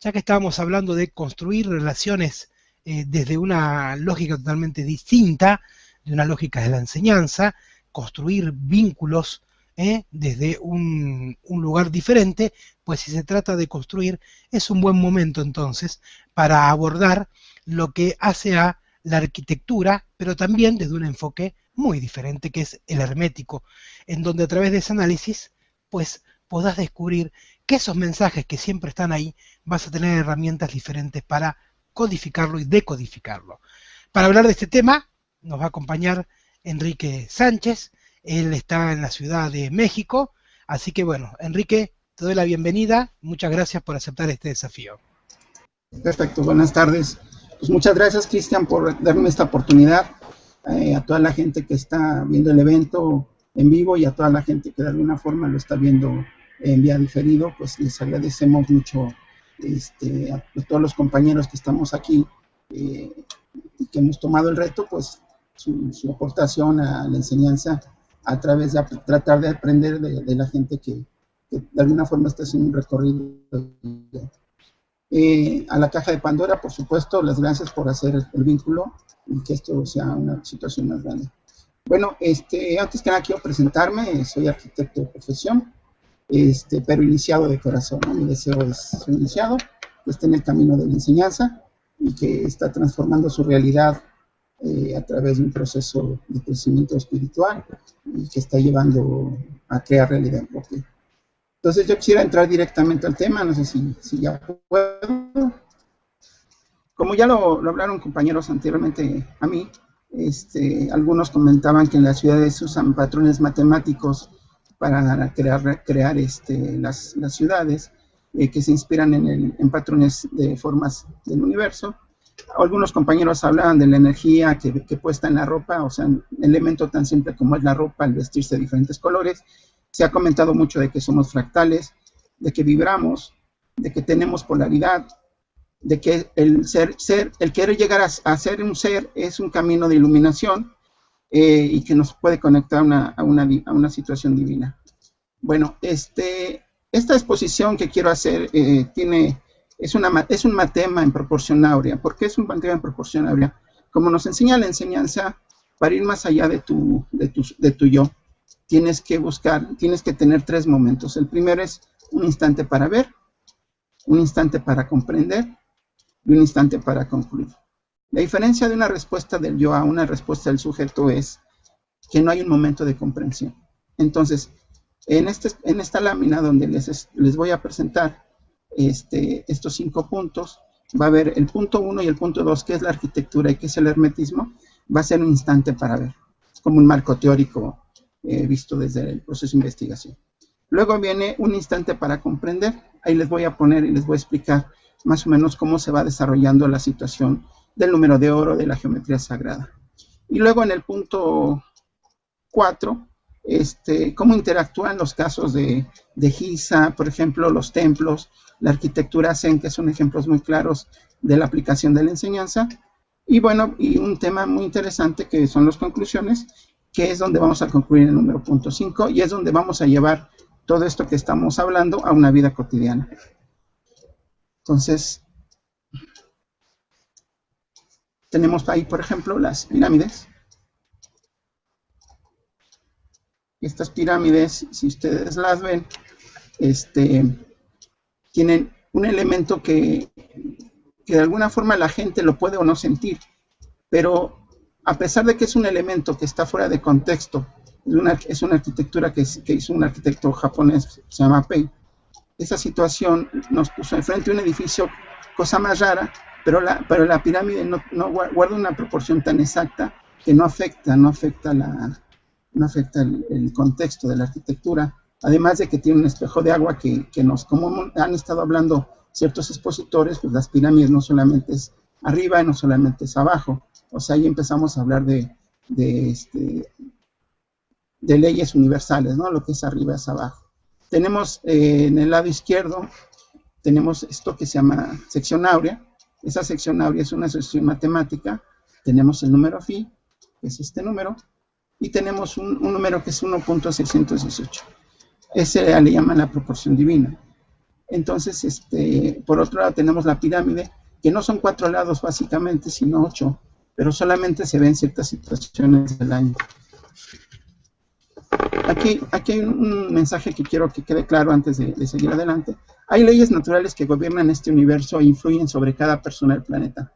ya que estábamos hablando de construir relaciones desde una lógica totalmente distinta, de una lógica de la enseñanza, construir vínculos desde un lugar diferente, pues si se trata de construir, es un buen momento entonces para abordar lo que hace a la arquitectura, pero también desde un enfoque muy diferente, que es el hermético, en donde a través de ese análisis, pues podás descubrir que esos mensajes que siempre están ahí, vas a tener herramientas diferentes para codificarlo y decodificarlo. Para hablar de este tema, nos va a acompañar Enrique Sánchez. Él está en la Ciudad de México, así que bueno, Enrique, te doy la bienvenida. Muchas gracias por aceptar este desafío. Perfecto, buenas tardes. Pues muchas gracias, Cristian, por darme esta oportunidad. A toda la gente que está viendo el evento en vivo y a toda la gente que de alguna forma lo está viendo en vía diferido, pues les agradecemos mucho a todos los compañeros que estamos aquí y que hemos tomado el reto, pues su aportación a la enseñanza a través de tratar de aprender de la gente que de alguna forma está haciendo un recorrido. A la caja de Pandora, por supuesto, las gracias por hacer el vínculo y que esto sea una situación más grande. Bueno, antes que nada quiero presentarme, soy arquitecto de profesión, pero iniciado de corazón, ¿no? Mi deseo es ser iniciado, que esté en el camino de la enseñanza y que está transformando su realidad a través de un proceso de crecimiento espiritual y que está llevando a crear realidad propia. Entonces yo quisiera entrar directamente al tema, no sé si ya puedo. Como ya lo hablaron compañeros anteriormente a mí, algunos comentaban que en las ciudades se usan patrones matemáticos para crear las ciudades, que se inspiran en patrones de formas del universo. Algunos compañeros hablaban de la energía que puesta en la ropa, o sea, un elemento tan simple como es la ropa, el vestirse de diferentes colores. Se ha comentado mucho de que somos fractales, de que vibramos, de que tenemos polaridad, de que el querer llegar a ser un ser es un camino de iluminación y que nos puede conectar a una situación divina. Bueno, esta exposición que quiero hacer es un matema en proporción áurea. ¿Por qué es un matema en proporción áurea? Como nos enseña la enseñanza, para ir más allá de tu yo, tienes que tener tres momentos. El primero es un instante para ver, un instante para comprender y un instante para concluir. La diferencia de una respuesta del yo a una respuesta del sujeto es que no hay un momento de comprensión. Entonces, en esta lámina donde les voy a presentar estos 5 puntos, va a haber el punto 1 y el punto 2, que es la arquitectura y que es el hermetismo, va a ser un instante para ver, como un marco teórico visto desde el proceso de investigación. Luego viene un instante para comprender, ahí les voy a poner y les voy a explicar más o menos cómo se va desarrollando la situación del número de oro de la geometría sagrada. Y luego en el punto 4, cómo interactúan los casos de Giza, por ejemplo, los templos, la arquitectura Zen, que son ejemplos muy claros de la aplicación de la enseñanza. Y bueno, y un tema muy interesante que son las conclusiones, que es donde vamos a concluir en el número punto 5, y es donde vamos a llevar todo esto que estamos hablando a una vida cotidiana. Entonces, tenemos ahí, por ejemplo, las pirámides. Estas pirámides, si ustedes las ven, tienen un elemento que de alguna forma la gente lo puede o no sentir, pero a pesar de que es un elemento que está fuera de contexto, es una arquitectura que hizo un arquitecto japonés, se llama Pei. Esa situación nos puso enfrente de un edificio, cosa más rara, pero la pirámide no guarda una proporción tan exacta que no afecta el contexto de la arquitectura, además de que tiene un espejo de agua como han estado hablando ciertos expositores, pues las pirámides no solamente es arriba y no solamente es abajo, o sea, ahí empezamos a hablar de leyes universales, ¿no? Lo que es arriba es abajo. Tenemos en el lado izquierdo, tenemos esto que se llama sección áurea. Esa sección áurea es una sección matemática. Tenemos el número phi, que es este número, y tenemos un número que es 1.618. Ese le llaman la proporción divina. Entonces, por otro lado tenemos la pirámide, que no son 4 lados básicamente, sino 8, pero solamente se ven en ciertas situaciones del año. Aquí hay un mensaje que quiero que quede claro antes de seguir adelante. Hay leyes naturales que gobiernan este universo e influyen sobre cada persona del planeta.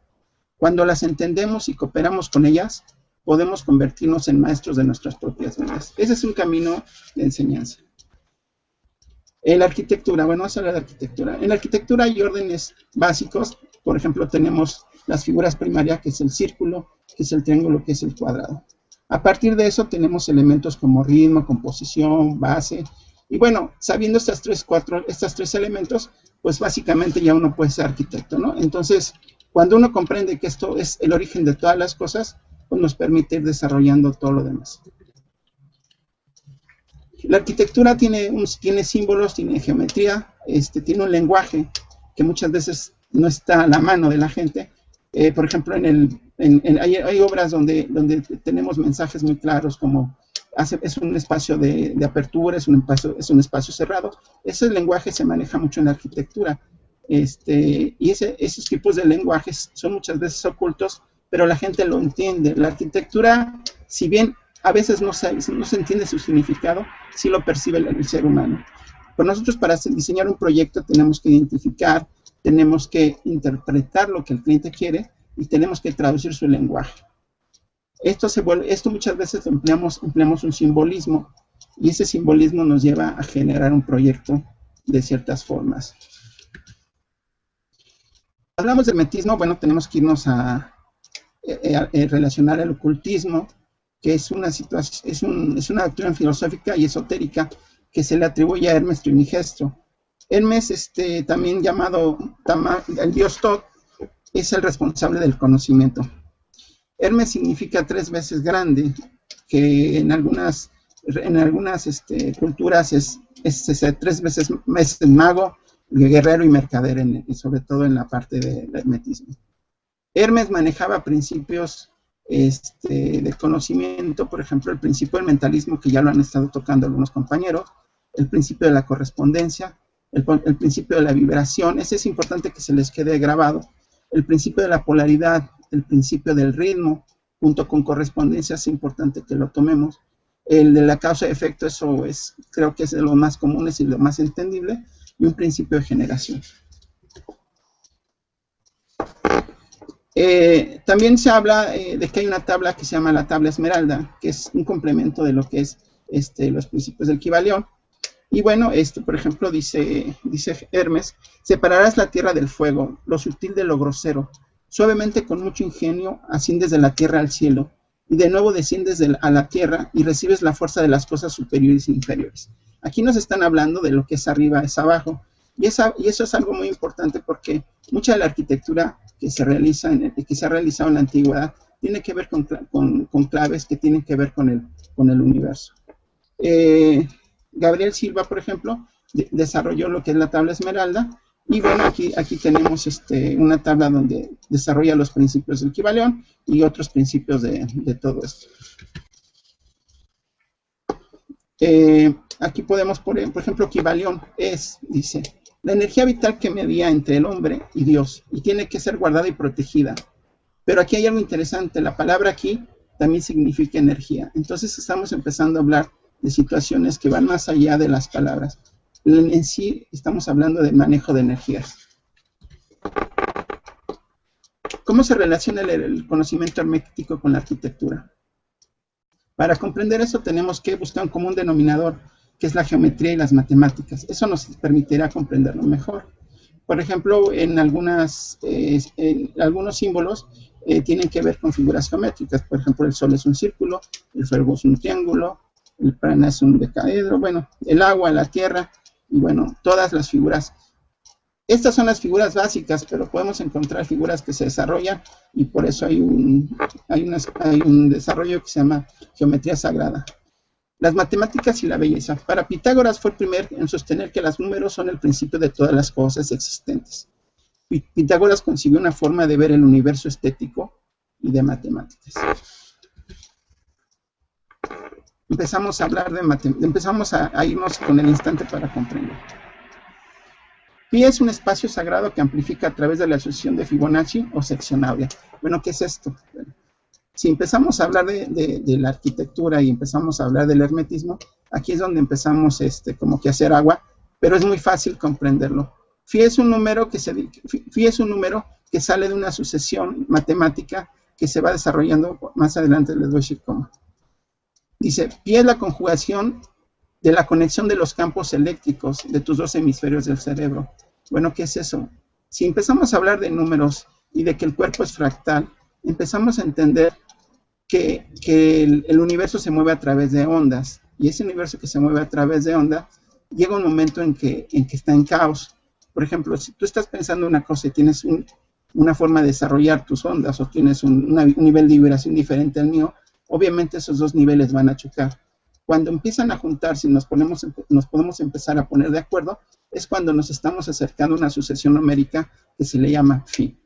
Cuando las entendemos y cooperamos con ellas, podemos convertirnos en maestros de nuestras propias vidas. Ese es un camino de enseñanza. En la arquitectura, bueno, vamos a hablar de arquitectura. En la arquitectura hay órdenes básicos. Por ejemplo, tenemos las figuras primarias, que es el círculo, que es el triángulo, que es el cuadrado. A partir de eso tenemos elementos como ritmo, composición, base. Y bueno, sabiendo estos tres elementos, pues básicamente ya uno puede ser arquitecto, ¿no? Entonces, cuando uno comprende que esto es el origen de todas las cosas, pues nos permite ir desarrollando todo lo demás. La arquitectura tiene símbolos, tiene geometría, tiene un lenguaje que muchas veces no está a la mano de la gente. Por ejemplo, hay obras donde tenemos mensajes muy claros, como es un espacio de apertura, es un espacio cerrado. Ese lenguaje se maneja mucho en la arquitectura. Y esos tipos de lenguajes son muchas veces ocultos, pero la gente lo entiende. La arquitectura, si bien a veces no se entiende su significado, sí lo percibe el ser humano. Pero nosotros, para diseñar un proyecto, tenemos que identificar, tenemos que interpretar lo que el cliente quiere y tenemos que traducir su lenguaje. Esto muchas veces empleamos un simbolismo, y ese simbolismo nos lleva a generar un proyecto de ciertas formas. Hablamos de hermetismo, bueno, tenemos que irnos a relacionar el ocultismo, que es una doctrina filosófica y esotérica que se le atribuye a Hermes Trismegisto. Hermes, también llamado el dios Thoth, es el responsable del conocimiento. Hermes significa 3 veces grande, que en algunas culturas es 3 veces mago, guerrero y mercader, y sobre todo en la parte del hermetismo. Hermes manejaba principios de conocimiento, por ejemplo, el principio del mentalismo, que ya lo han estado tocando algunos compañeros, el principio de la correspondencia, el principio de la vibración. Ese es importante que se les quede grabado. El principio de la polaridad, el principio del ritmo, junto con correspondencia, es importante que lo tomemos. El de la causa y efecto, eso creo que es de lo más comunes y lo más entendible, y un principio de generación. También se habla de que hay una tabla que se llama la tabla esmeralda, que es un complemento de lo que es los principios del Kybalión. Y bueno, por ejemplo, dice Hermes: separarás la tierra del fuego, lo sutil de lo grosero, suavemente con mucho ingenio asciendes de la tierra al cielo, y de nuevo desciendes a la tierra y recibes la fuerza de las cosas superiores e inferiores. Aquí nos están hablando de lo que es arriba es abajo, y eso es algo muy importante, porque mucha de la arquitectura que se ha realizado en la antigüedad tiene que ver con claves que tienen que ver con el universo. Gabriel Silva, por ejemplo, desarrolló lo que es la tabla esmeralda, y bueno, aquí tenemos una tabla donde desarrolla los principios del Kybalión y otros principios de todo esto. Aquí podemos poner, por ejemplo, Kybalión dice: la energía vital que medía entre el hombre y Dios, y tiene que ser guardada y protegida. Pero aquí hay algo interesante, la palabra aquí también significa energía. Entonces estamos empezando a hablar de situaciones que van más allá de las palabras. En sí estamos hablando de manejo de energías. ¿Cómo se relaciona el conocimiento hermético con la arquitectura? Para comprender eso tenemos que buscar un común denominador, que es la geometría y las matemáticas. Eso nos permitirá comprenderlo mejor. Por ejemplo, en algunos símbolos tienen que ver con figuras geométricas. Por ejemplo, el sol es un círculo, el fuego es un triángulo, el prana es un decaedro, bueno, el agua, la tierra, y bueno, todas las figuras. Estas son las figuras básicas, pero podemos encontrar figuras que se desarrollan, y por eso hay un desarrollo que se llama geometría sagrada. Las matemáticas y la belleza. Para Pitágoras fue el primero en sostener que los números son el principio de todas las cosas existentes. Pitágoras concibió una forma de ver el universo estético y de matemáticas. Empezamos a hablar empezamos a irnos con el instante para comprender. Pi es un espacio sagrado que amplifica a través de la sucesión de Fibonacci o sección áurea. Bueno, ¿qué es esto? Bueno, si empezamos a hablar de la arquitectura y empezamos a hablar del hermetismo, aquí es donde empezamos como que a hacer agua, pero es muy fácil comprenderlo. Phi es un número que sale de una sucesión matemática que se va desarrollando. Más adelante les voy a decir cómo. Dice, pi es la conjugación de la conexión de los campos eléctricos de tus dos hemisferios del cerebro. Bueno, ¿qué es eso? Si empezamos a hablar de números y de que el cuerpo es fractal, empezamos a entender que el universo se mueve a través de ondas, y ese universo que se mueve a través de ondas, llega un momento en que está en caos. Por ejemplo, si tú estás pensando una cosa y tienes una forma de desarrollar tus ondas, o tienes un nivel de vibración diferente al mío, obviamente esos dos niveles van a chocar. Cuando empiezan a juntarse y nos podemos empezar a poner de acuerdo, es cuando nos estamos acercando a una sucesión numérica que se le llama phi.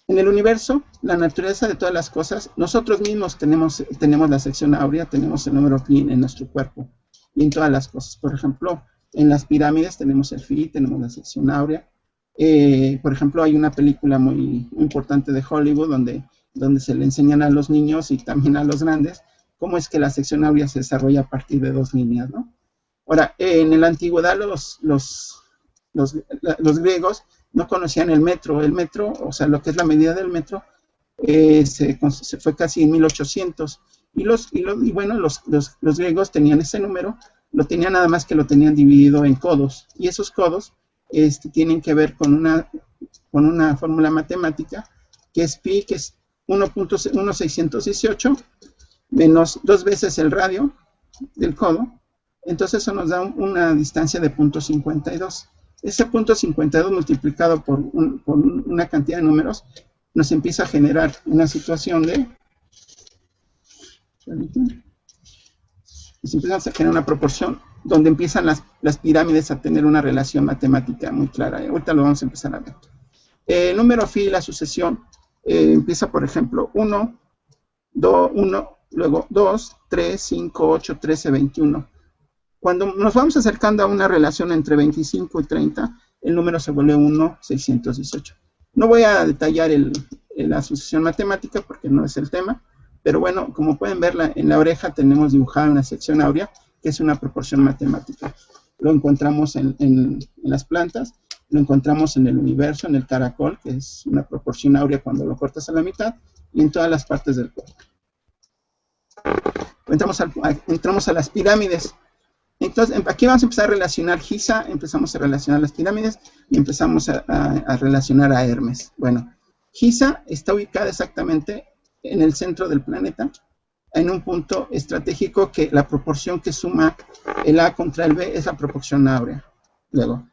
En el universo, la naturaleza de todas las cosas, nosotros mismos tenemos la sección áurea, tenemos el número phi en nuestro cuerpo y en todas las cosas. Por ejemplo, en las pirámides tenemos el phi, tenemos la sección áurea. Por ejemplo, hay una película muy importante de Hollywood donde se le enseñan a los niños y también a los grandes cómo es que la sección áurea se desarrolla a partir de dos líneas, ¿no? Ahora, en la antigüedad los griegos no conocían el metro. El metro, o sea, lo que es la medida del metro, se fue casi en 1800. Y bueno, los griegos tenían ese número, lo tenían nada más que lo tenían dividido en codos. Y esos codos tienen que ver con una fórmula matemática que es pi, que es 1.1618 menos 2 veces el radio del codo. Entonces eso nos da una distancia de 0.52. Ese 0.52 multiplicado por una cantidad de números nos empieza a generar una situación de... Se empieza a generar una proporción donde empiezan las pirámides a tener una relación matemática muy clara. Ahorita lo vamos a empezar a ver. El número phi, la sucesión, empieza, por ejemplo, 1, 2, 1, luego 2, 3, 5, 8, 13, 21. Cuando nos vamos acercando a una relación entre 25 y 30, el número se vuelve 1,618. No voy a detallar la sucesión matemática porque no es el tema, pero bueno, como pueden ver, en la oreja tenemos dibujada una sección áurea, que es una proporción matemática. Lo encontramos en las plantas, lo encontramos en el universo, en el caracol, que es una proporción áurea cuando lo cortas a la mitad, y en todas las partes del cuerpo. Entramos a las pirámides. Entonces, aquí vamos a empezar a relacionar Giza, empezamos a relacionar las pirámides y empezamos a relacionar a Hermes. Bueno, Giza está ubicada exactamente en el centro del planeta, en un punto estratégico que la proporción que suma el A contra el B es la proporción áurea. Luego,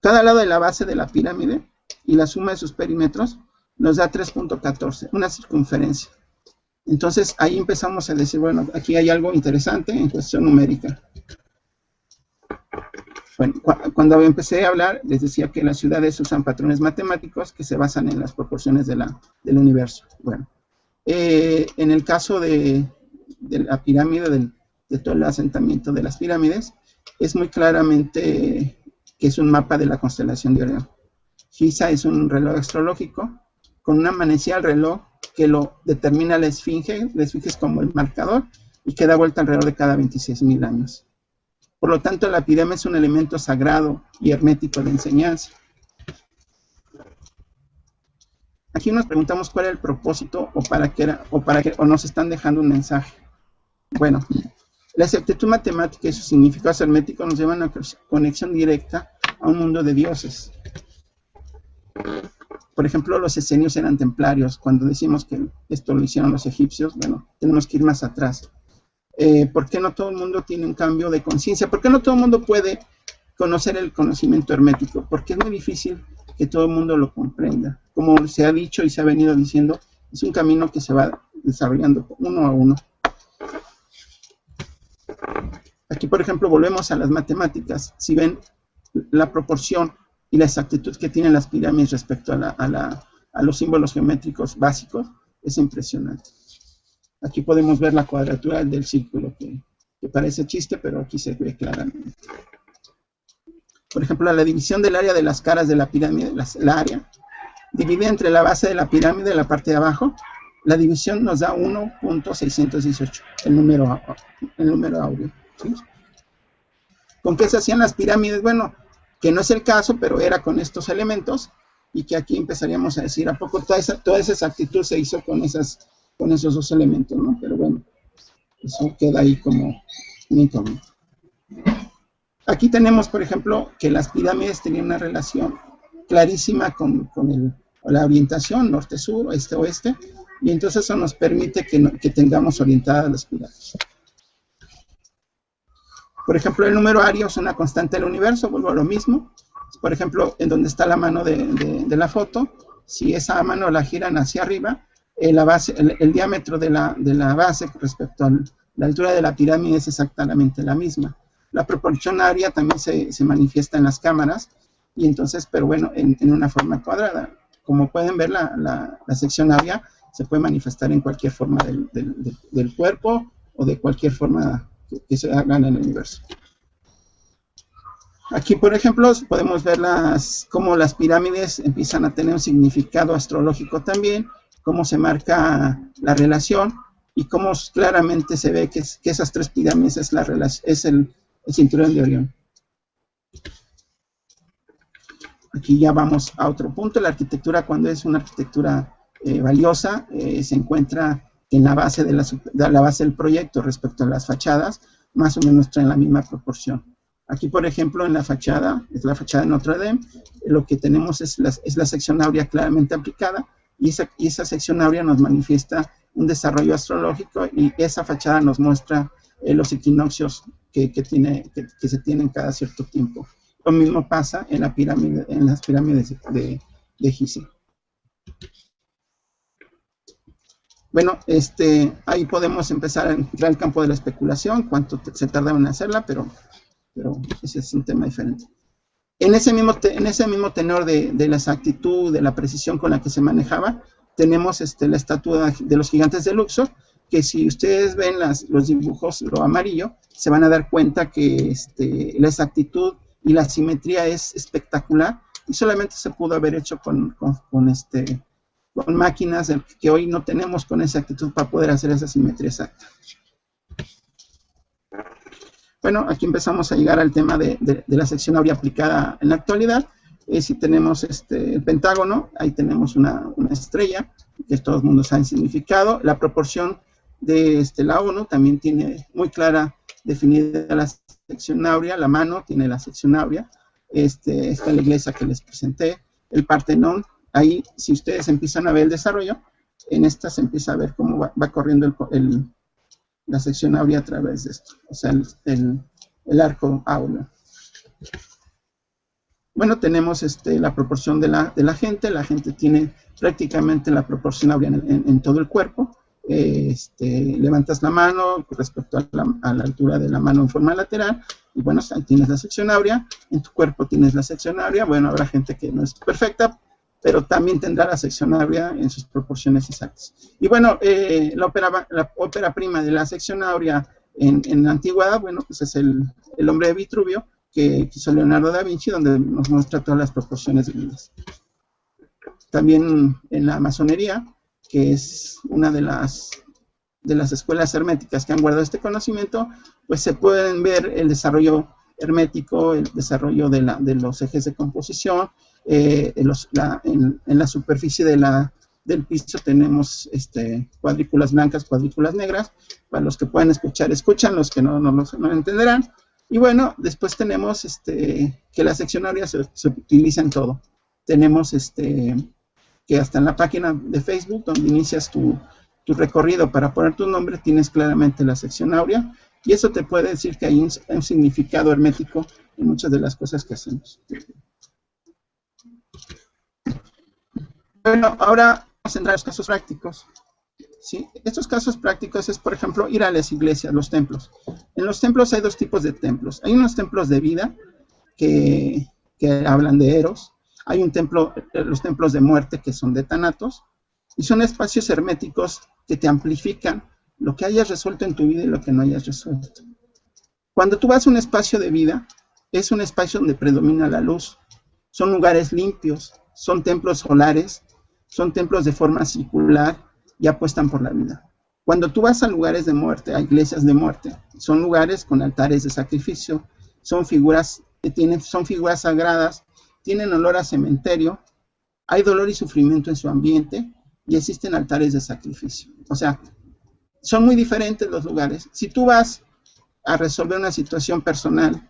cada lado de la base de la pirámide y la suma de sus perímetros nos da 3.14, una circunferencia. Entonces, ahí empezamos a decir, bueno, aquí hay algo interesante en cuestión numérica. Bueno, cuando empecé a hablar, les decía que las ciudades usan patrones matemáticos que se basan en las proporciones del universo. Bueno, en el caso de la pirámide, de todo el asentamiento de las pirámides, es muy claramente que es un mapa de la constelación de Orión. Giza es un reloj astrológico con una manecilla al reloj que lo determina la esfinge es como el marcador, y que da vuelta alrededor de cada 26,000 años. Por lo tanto, la pirámide es un elemento sagrado y hermético de enseñanza. Aquí nos preguntamos cuál era el propósito o para qué nos están dejando un mensaje. Bueno, la exactitud matemática y sus significados herméticos nos llevan a una conexión directa a un mundo de dioses. Por ejemplo, los esenios eran templarios. Cuando decimos que esto lo hicieron los egipcios, bueno, tenemos que ir más atrás. ¿Por qué no todo el mundo tiene un cambio de conciencia? ¿Por qué no todo el mundo puede conocer el conocimiento hermético? Porque es muy difícil que todo el mundo lo comprenda. Como se ha dicho y se ha venido diciendo, es un camino que se va desarrollando uno a uno. Aquí, por ejemplo, volvemos a las matemáticas. Si ven la proporción y la exactitud que tienen las pirámides respecto a los símbolos geométricos básicos, es impresionante. Aquí podemos ver la cuadratura del círculo, que que parece chiste, pero aquí se ve claramente. Por ejemplo, la división del área de las caras de la pirámide, la área, dividida entre la base de la pirámide y la parte de abajo, la división nos da 1.618, el número áureo, ¿sí? ¿Con qué se hacían las pirámides? Bueno, que no es el caso, pero era con estos elementos, y que aquí empezaríamos a decir, ¿a poco toda esa exactitud se hizo con esos dos elementos, ¿no? Pero bueno, eso queda ahí como un incógnito. Aquí tenemos, por ejemplo, que las pirámides tenían una relación clarísima con la orientación norte-sur, este-oeste, y entonces eso nos permite que tengamos orientadas las pirámides. Por ejemplo, el número ario es una constante del universo, vuelvo a lo mismo. Por ejemplo, en donde está la mano de la foto, si esa mano la giran hacia arriba, el diámetro de la base respecto a la altura de la pirámide es exactamente la misma. La proporción área también se manifiesta en las cámaras, y entonces, pero bueno, en una forma cuadrada. Como pueden ver, la sección área se puede manifestar en cualquier forma del cuerpo o de cualquier forma que se haga en el universo. Aquí, por ejemplo, podemos ver cómo las pirámides empiezan a tener un significado astrológico también, cómo se marca la relación y cómo claramente se ve que esas tres pirámides es el cinturón de Orión. Aquí ya vamos a otro punto. La arquitectura, cuando es una arquitectura valiosa, se encuentra en la base del proyecto respecto a las fachadas, más o menos traen la misma proporción. Aquí, por ejemplo, en la fachada, es la fachada de Notre Dame, lo que tenemos es la sección áurea claramente aplicada, y esa sección áurea nos manifiesta un desarrollo astrológico, y esa fachada nos muestra los equinoccios que se tienen cada cierto tiempo. Lo mismo pasa en las pirámides de Gizeh. Bueno, ahí podemos empezar a entrar al campo de la especulación, cuánto se tardaba en hacerla, pero ese es un tema diferente. En ese mismo tenor de la exactitud, de la precisión con la que se manejaba, tenemos la estatua de los gigantes de Luxor, que si ustedes ven los dibujos, lo amarillo, se van a dar cuenta que la exactitud y la simetría es espectacular, y solamente se pudo haber hecho con máquinas que hoy no tenemos con exactitud para poder hacer esa simetría exacta. Bueno, aquí empezamos a llegar al tema de la sección áurea aplicada en la actualidad. Si tenemos el pentágono, ahí tenemos una estrella, que todo el mundo sabe el significado. La proporción de la ONU también tiene muy clara definida la sección áurea. La mano tiene la sección áurea. Esta es la iglesia que les presenté. El Partenón, ahí si ustedes empiezan a ver el desarrollo, en esta se empieza a ver cómo va corriendo la sección áurea a través de esto, o sea, el arco áureo. Bueno, tenemos la proporción de la gente. La gente tiene prácticamente la proporción áurea en todo el cuerpo. Levantas la mano respecto a la altura de la mano en forma lateral, y bueno, ahí tienes la sección áurea. En tu cuerpo tienes la sección áurea. Bueno, habrá gente que no es perfecta, pero también tendrá la sección áurea en sus proporciones exactas. Y bueno, la ópera prima de la sección áurea en la antigüedad, bueno, pues es el hombre de Vitruvio, que hizo Leonardo da Vinci, donde nos muestra todas las proporciones debidas. También en la masonería, que es una de las escuelas herméticas que han guardado este conocimiento, pues se pueden ver el desarrollo hermético, el desarrollo de los ejes de composición. En la superficie del piso tenemos cuadrículas blancas, cuadrículas negras. Para los que pueden escuchar, escuchan; los que no entenderán. Y bueno, después tenemos que la sección áurea se utiliza en todo. Tenemos que hasta en la página de Facebook, donde inicias tu recorrido para poner tu nombre, tienes claramente la sección áurea, y eso te puede decir que hay un significado hermético en muchas de las cosas que hacemos. Bueno, ahora vamos a entrar a los casos prácticos. ¿Sí? Estos casos prácticos es, por ejemplo, ir a las iglesias, los templos. En los templos hay dos tipos de templos. Hay unos templos de vida que hablan de Eros. Hay los templos de muerte, que son de Thanatos, y son espacios herméticos que te amplifican lo que hayas resuelto en tu vida y lo que no hayas resuelto. Cuando tú vas a un espacio de vida, es un espacio donde predomina la luz. Son lugares limpios, son templos solares, son templos de forma circular y apuestan por la vida. Cuando tú vas a lugares de muerte, a iglesias de muerte, son lugares con altares de sacrificio, son figuras sagradas, tienen olor a cementerio, hay dolor y sufrimiento en su ambiente y existen altares de sacrificio. O sea, son muy diferentes los lugares. Si tú vas a resolver una situación personal,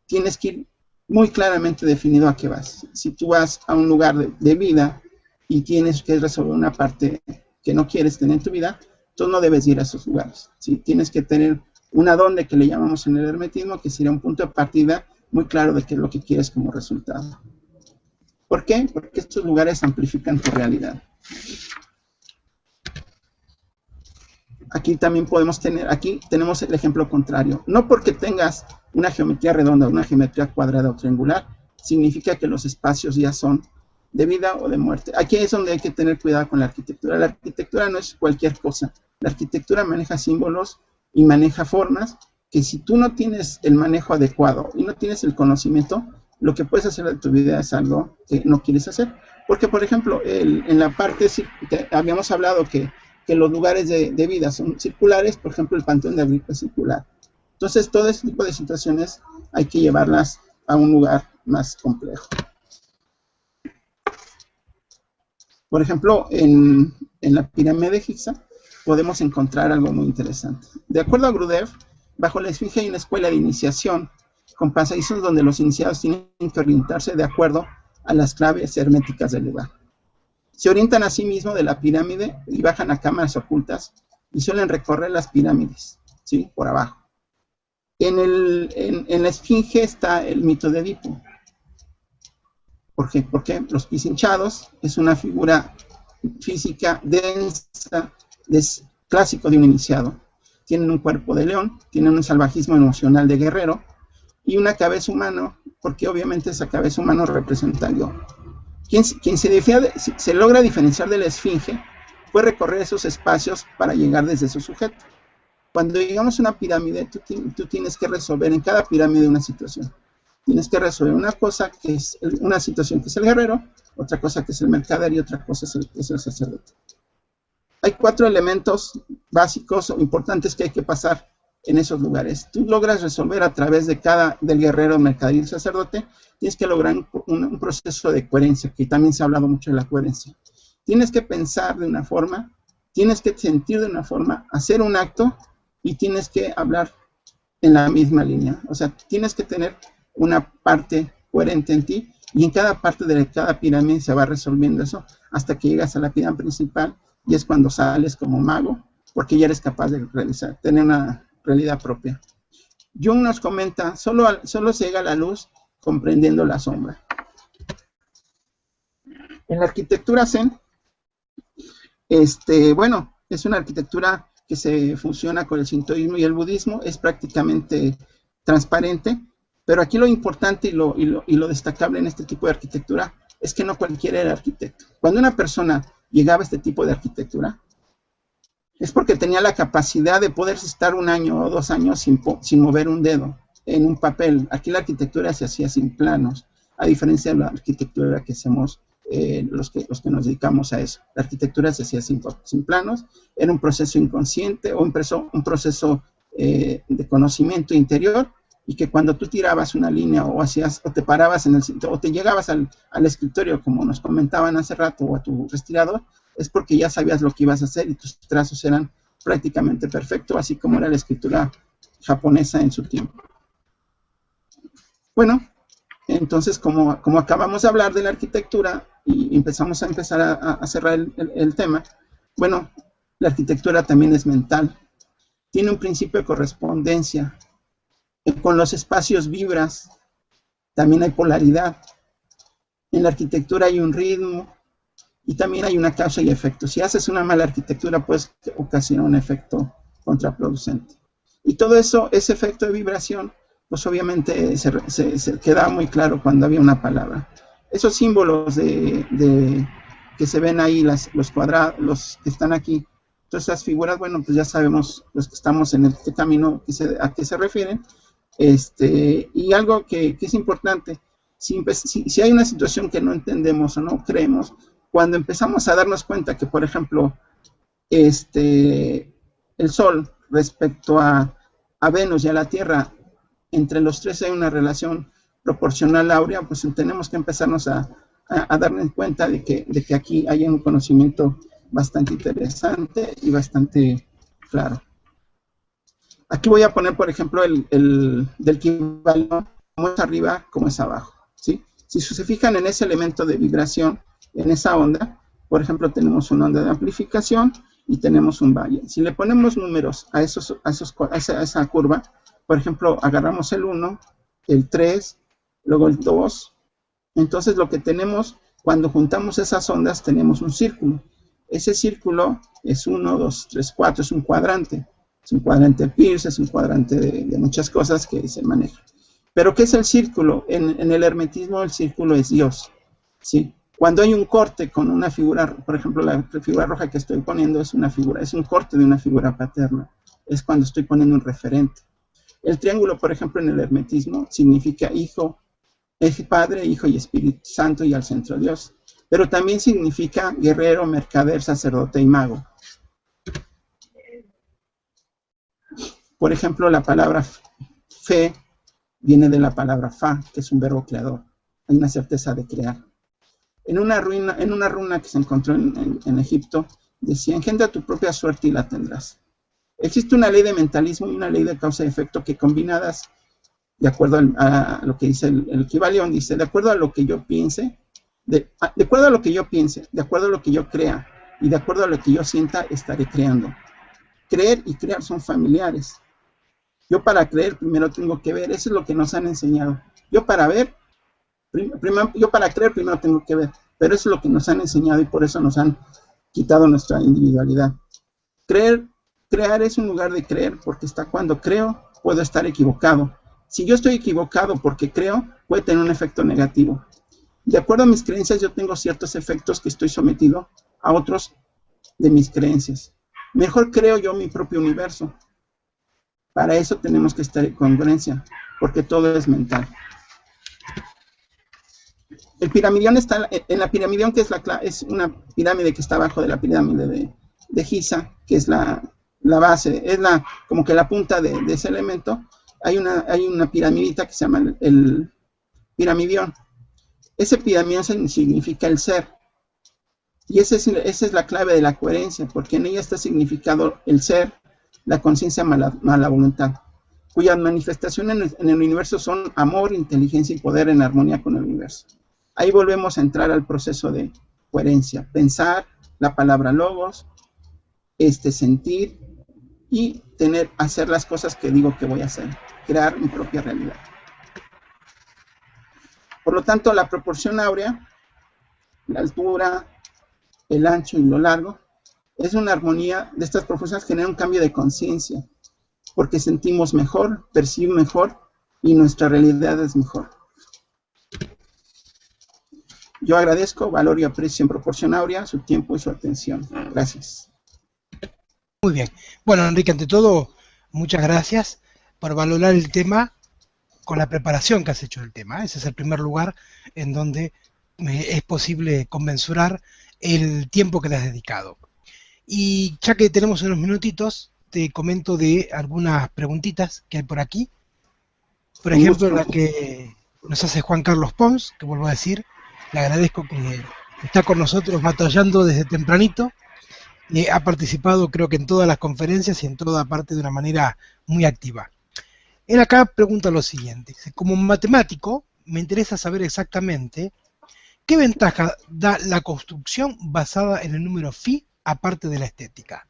tienes que ir muy claramente definido a qué vas. Si tú vas a un lugar de vida y tienes que resolver una parte que no quieres tener en tu vida, tú no debes ir a esos lugares. ¿Sí? Tienes que tener una dónde que le llamamos en el hermetismo, que sería un punto de partida muy claro de qué es lo que quieres como resultado. ¿Por qué? Porque estos lugares amplifican tu realidad. Aquí también podemos tener, aquí tenemos el ejemplo contrario. No porque tengas una geometría redonda, una geometría cuadrada o triangular, significa que los espacios ya son de vida o de muerte. Aquí es donde hay que tener cuidado con la arquitectura. La arquitectura no es cualquier cosa. La arquitectura maneja símbolos y maneja formas que si tú no tienes el manejo adecuado y no tienes el conocimiento, lo que puedes hacer de tu vida es algo que no quieres hacer. Porque, por ejemplo, en la parte, habíamos hablado que los lugares de vida son circulares, por ejemplo, el Panteón de Agripa es circular. Entonces, todo este tipo de situaciones hay que llevarlas a un lugar más complejo. Por ejemplo, en la pirámide de Giza podemos encontrar algo muy interesante. De acuerdo a Grudev, bajo la esfinge hay una escuela de iniciación con pasadizos donde los iniciados tienen que orientarse de acuerdo a las claves herméticas del lugar. Se orientan a sí mismos de la pirámide y bajan a cámaras ocultas y suelen recorrer las pirámides, ¿sí? Por abajo. En la esfinge está el mito de Edipo. ¿Por qué? Porque los pies hinchados es una figura física densa, clásico de un iniciado. Tienen un cuerpo de león, tienen un salvajismo emocional de guerrero y una cabeza humana, porque obviamente esa cabeza humana representa al yo. Quien se logra diferenciar de la esfinge puede recorrer esos espacios para llegar desde su sujeto. Cuando llegamos a una pirámide, tú tienes que resolver en cada pirámide una situación. Tienes que resolver una cosa que es una situación que es el guerrero, otra cosa que es el mercader y otra cosa es el sacerdote. Hay 4 elementos básicos o importantes que hay que pasar en esos lugares. Tú logras resolver a través del guerrero, mercader y el sacerdote, tienes que lograr un proceso de coherencia, que también se ha hablado mucho de la coherencia. Tienes que pensar de una forma, tienes que sentir de una forma, hacer un acto y tienes que hablar en la misma línea. O sea, tienes que tener una parte coherente en ti y en cada parte de cada pirámide se va resolviendo eso hasta que llegas a la pirámide principal y es cuando sales como mago porque ya eres capaz de tener una realidad propia. Jung nos comenta, solo se llega a la luz comprendiendo la sombra. En la arquitectura Zen, bueno, es una arquitectura que se fusiona con el sintoísmo y el budismo, es prácticamente transparente, pero aquí lo importante y lo destacable en este tipo de arquitectura es que no cualquiera era arquitecto. Cuando una persona llegaba a este tipo de arquitectura, es porque tenía la capacidad de poder estar 1 año o 2 años sin mover un dedo en un papel. Aquí la arquitectura se hacía sin planos, a diferencia de la arquitectura que hacemos los que nos dedicamos a eso. La arquitectura se hacía sin planos, era un proceso inconsciente o un proceso de conocimiento interior, y que cuando tú tirabas una línea o te parabas o te llegabas al escritorio, como nos comentaban hace rato, o a tu respirador, es porque ya sabías lo que ibas a hacer y tus trazos eran prácticamente perfectos, así como era la escritura japonesa en su tiempo. Bueno, entonces como acabamos de hablar de la arquitectura y empezar a cerrar el tema, bueno, la arquitectura también es mental, tiene un principio de correspondencia. Con los espacios vibras, también hay polaridad. En la arquitectura hay un ritmo y también hay una causa y efecto. Si haces una mala arquitectura, puedes ocasionar un efecto contraproducente. Y todo eso, ese efecto de vibración, pues obviamente se queda muy claro cuando había una palabra. Esos símbolos que se ven ahí, los cuadrados, los que están aquí, todas esas figuras, bueno, pues ya sabemos los que estamos en este camino a qué se refieren. Y algo que es importante, si hay una situación que no entendemos o no creemos, cuando empezamos a darnos cuenta que, por ejemplo, el Sol respecto a Venus y a la Tierra, entre los tres hay una relación proporcional áurea, pues tenemos que empezarnos a darnos cuenta de que aquí hay un conocimiento bastante interesante y bastante claro. Aquí voy a poner, por ejemplo, del Kybalión, como es arriba, como es abajo, ¿sí? Si se fijan en ese elemento de vibración, en esa onda, por ejemplo, tenemos una onda de amplificación y tenemos un valle. Si le ponemos números a esa curva, por ejemplo, agarramos el 1, el 3, luego el 2, entonces lo que tenemos, cuando juntamos esas ondas, tenemos un círculo. Ese círculo es 1, 2, 3, 4, es un cuadrante. Es un cuadrante Peirce, es un cuadrante de muchas cosas que se manejan. Pero ¿qué es el círculo? En el hermetismo el círculo es Dios, ¿sí? Cuando hay un corte con una figura, por ejemplo, la figura roja que estoy poniendo es una figura, es un corte de una figura paterna. Es cuando estoy poniendo un referente. El triángulo, por ejemplo, en el hermetismo significa hijo, Padre, Hijo y Espíritu Santo y al centro Dios. Pero también significa guerrero, mercader, sacerdote y mago. Por ejemplo, la palabra fe viene de la palabra fa, que es un verbo creador. Hay una certeza de crear. En una runa que se encontró en Egipto, decía, engendra tu propia suerte y la tendrás. Existe una ley de mentalismo y una ley de causa y efecto que combinadas, de acuerdo a lo que dice el Kybalión, dice, de acuerdo a lo que yo piense, de acuerdo a lo que yo piense, de acuerdo a lo que yo crea, y de acuerdo a lo que yo sienta, estaré creando. Creer y crear son familiares. Yo para creer primero tengo que ver, eso es lo que nos han enseñado. Yo para creer primero tengo que ver, pero eso es lo que nos han enseñado y por eso nos han quitado nuestra individualidad. Crear es un lugar de creer, porque cuando creo puedo estar equivocado. Si yo estoy equivocado porque creo, puede tener un efecto negativo. De acuerdo a mis creencias, yo tengo ciertos efectos que estoy sometido a otros de mis creencias. Mejor creo yo mi propio universo. Para eso tenemos que estar en congruencia, porque todo es mental. El piramidión está en la piramidión, que es una pirámide que está abajo de la pirámide de Giza, que es la base, es como que la punta de ese elemento. Hay una piramidita que se llama el piramidión. Ese piramidión significa el ser. Y esa es la clave de la coherencia, porque en ella está significado el ser, la conciencia más la voluntad, cuyas manifestaciones en el universo son amor, inteligencia y poder en armonía con el universo. Ahí volvemos a entrar al proceso de coherencia, pensar, la palabra logos, sentir y hacer las cosas que digo que voy a hacer, crear mi propia realidad. Por lo tanto, la proporción áurea, la altura, el ancho y lo largo, es una armonía de estas proporciones, genera un cambio de conciencia, porque sentimos mejor, percibimos mejor y nuestra realidad es mejor. Yo agradezco, valoro y aprecio en proporción áurea su tiempo y su atención. Gracias. Muy bien. Bueno, Enrique, ante todo, muchas gracias por valorar el tema con la preparación que has hecho del tema. Ese es el primer lugar en donde es posible conmensurar el tiempo que le has dedicado. Y ya que tenemos unos minutitos, te comento de algunas preguntitas que hay por aquí. Por ejemplo, la que nos hace Juan Carlos Pons, que vuelvo a decir, le agradezco que está con nosotros batallando desde tempranito. Ha participado creo que en todas las conferencias y en toda parte de una manera muy activa. Él acá pregunta lo siguiente: como matemático, me interesa saber exactamente qué ventaja da la construcción basada en el número phi, aparte de la estética.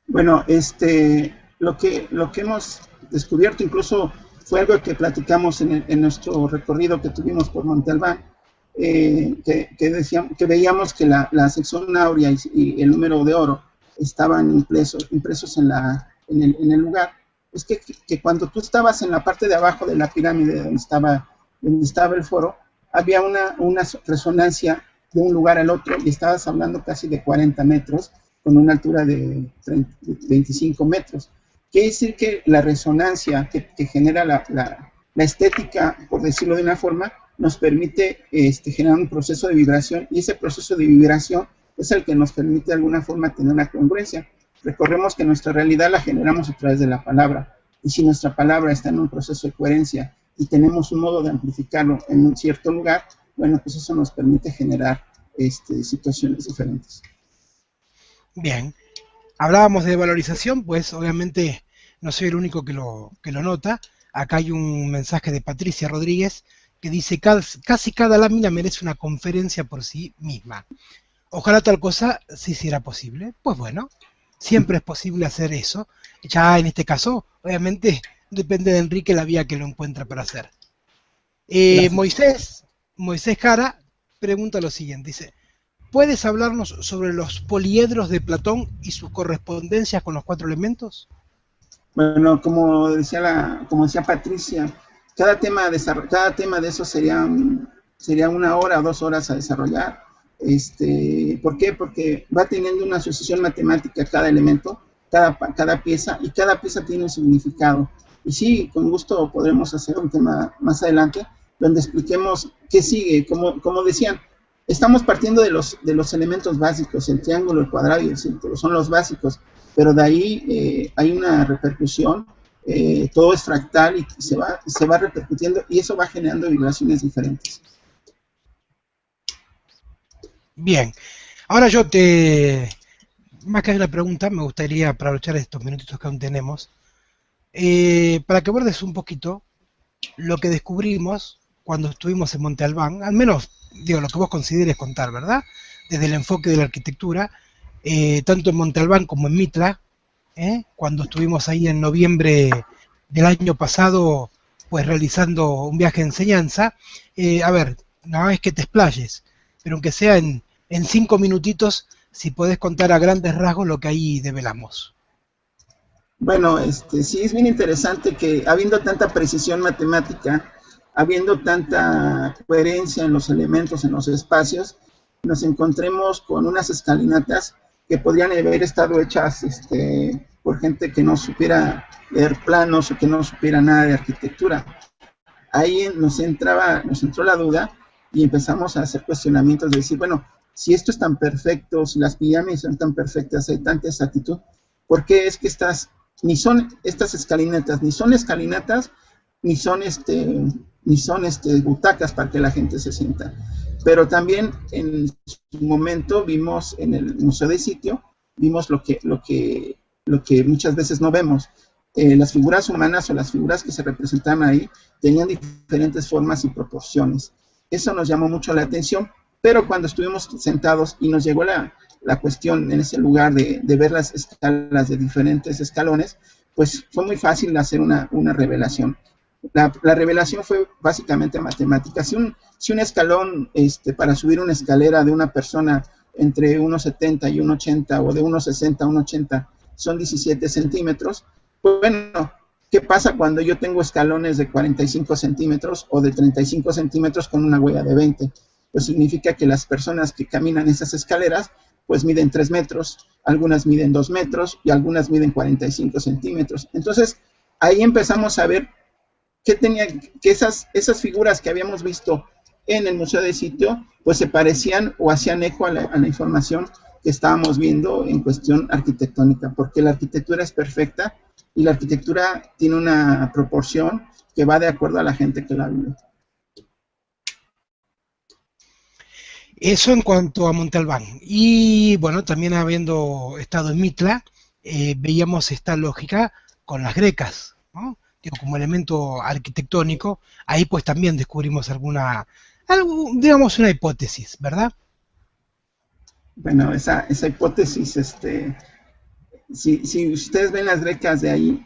Bueno, lo que hemos descubierto incluso fue algo que platicamos en nuestro recorrido que tuvimos por Monte Albán, que veíamos que la sección áurea y el número de oro estaban impresos en el lugar. Es que cuando tú estabas en la parte de abajo de la pirámide donde estaba el foro, había una resonancia de un lugar al otro y estabas hablando casi de 40 metros con una altura de 25 metros. Quiere decir que la resonancia que genera la estética, por decirlo de una forma, nos permite generar un proceso de vibración, y ese proceso de vibración es el que nos permite de alguna forma tener una congruencia. Recordemos que nuestra realidad la generamos a través de la palabra, y si nuestra palabra está en un proceso de coherencia y tenemos un modo de amplificarlo en un cierto lugar, bueno, pues eso nos permite generar situaciones diferentes. Bien, hablábamos de valorización, pues obviamente no soy el único que lo nota. Acá hay un mensaje de Patricia Rodríguez que dice: casi cada lámina merece una conferencia por sí misma. Ojalá tal cosa sí será posible. Pues bueno, siempre es posible hacer eso. Ya en este caso, obviamente, depende de Enrique la vía que lo encuentra para hacer. Moisés Jara pregunta lo siguiente, dice: ¿puedes hablarnos sobre los poliedros de Platón y sus correspondencias con los 4 elementos? Bueno, como decía Patricia, cada tema de eso sería 1 hora o 2 horas a desarrollar. ¿Por qué? Porque va teniendo una asociación matemática cada elemento, cada pieza, y cada pieza tiene un significado. Y sí, con gusto podremos hacer un tema más adelante donde expliquemos qué sigue. Como decían, estamos partiendo de los elementos básicos: el triángulo, el cuadrado y el círculo, son los básicos, pero de ahí hay una repercusión, todo es fractal y se va repercutiendo, y eso va generando vibraciones diferentes. Bien, ahora más que una pregunta, me gustaría aprovechar estos minutitos que aún tenemos, para que abordes un poquito lo que descubrimos cuando estuvimos en Monte Albán, al menos, digo, lo que vos consideres contar, ¿verdad? Desde el enfoque de la arquitectura, tanto en Monte Albán como en Mitla, cuando estuvimos ahí en noviembre del año pasado, pues realizando un viaje de enseñanza. A ver, no es que te explayes, pero aunque sea en 5 minutitos, si podés contar a grandes rasgos lo que ahí develamos. Bueno, sí es bien interesante que, habiendo tanta precisión matemática, habiendo tanta coherencia en los elementos, en los espacios, nos encontremos con unas escalinatas que podrían haber estado hechas por gente que no supiera leer planos o que no supiera nada de arquitectura. Ahí nos entró la duda y empezamos a hacer cuestionamientos de decir, bueno, si esto es tan perfecto, si las pirámides son tan perfectas, hay tanta exactitud, ¿por qué es que ni son estas escalinatas, ni son butacas para que la gente se sienta? Pero también en su momento vimos en el Museo de Sitio, vimos lo que muchas veces no vemos. Las figuras humanas o las figuras que se representaban ahí tenían diferentes formas y proporciones. Eso nos llamó mucho la atención, pero cuando estuvimos sentados y nos llegó la cuestión en ese lugar de ver las escalas de diferentes escalones, pues fue muy fácil hacer una revelación. La revelación fue básicamente matemática. Si un escalón para subir una escalera de una persona entre 1,70 y 1,80 o de 1,60 a 1,80 son 17 centímetros, pues bueno, ¿qué pasa cuando yo tengo escalones de 45 centímetros o de 35 centímetros con una huella de 20? Pues significa que las personas que caminan esas escaleras pues miden 3 metros, algunas miden 2 metros y algunas miden 45 centímetros. Entonces, ahí empezamos a ver que esas figuras que habíamos visto en el Museo de Sitio, pues se parecían o hacían eco a la información que estábamos viendo en cuestión arquitectónica, porque la arquitectura es perfecta y la arquitectura tiene una proporción que va de acuerdo a la gente que la vive. Eso en cuanto a Monte Albán. Y bueno, también habiendo estado en Mitla, veíamos esta lógica con las grecas, ¿no? Digo, como elemento arquitectónico. Ahí pues también descubrimos digamos una hipótesis, ¿verdad? Bueno, esa hipótesis, si ustedes ven las grecas de ahí,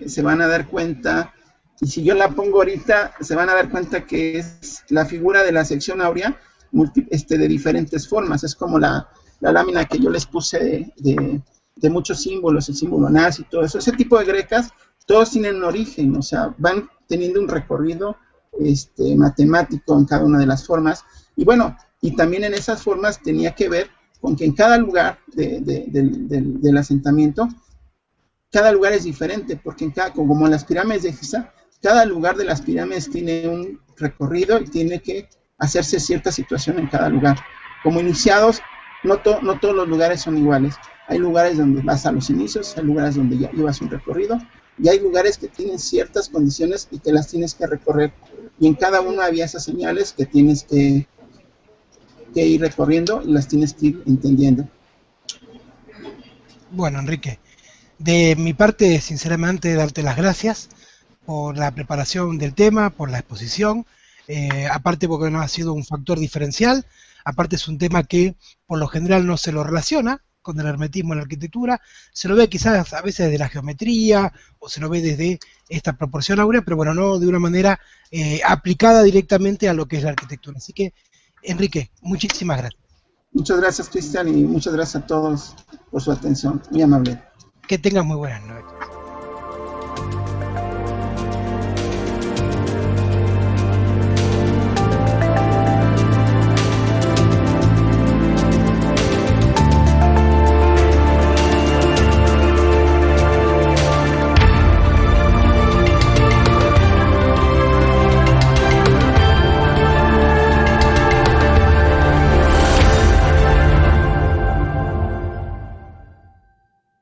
se van a dar cuenta, y si yo la pongo ahorita, se van a dar cuenta que es la figura de la sección áurea de diferentes formas. Es como la lámina que yo les puse de muchos símbolos, el símbolo nazi y todo eso. Ese tipo de grecas, todos tienen un origen, o sea, van teniendo un recorrido matemático en cada una de las formas. Y bueno, y también en esas formas tenía que ver con que en cada lugar del asentamiento cada lugar es diferente, porque como en las pirámides de Giza, cada lugar de las pirámides tiene un recorrido y tiene que hacerse cierta situación en cada lugar. Como iniciados, no todos los lugares son iguales. Hay lugares donde vas a los inicios, hay lugares donde ya llevas un recorrido, y hay lugares que tienen ciertas condiciones y que las tienes que recorrer. Y en cada uno había esas señales que tienes que ir recorriendo y las tienes que ir entendiendo. Bueno, Enrique, de mi parte, sinceramente, darte las gracias por la preparación del tema, por la exposición, aparte porque no ha sido un factor diferencial, aparte es un tema que por lo general no se lo relaciona con el hermetismo en la arquitectura, se lo ve quizás a veces desde la geometría o se lo ve desde esta proporción áurea, pero bueno, no de una manera aplicada directamente a lo que es la arquitectura. Así que, Enrique, muchísimas gracias. Muchas gracias, Cristian, y muchas gracias a todos por su atención. Muy amable. Que tengas muy buenas noches.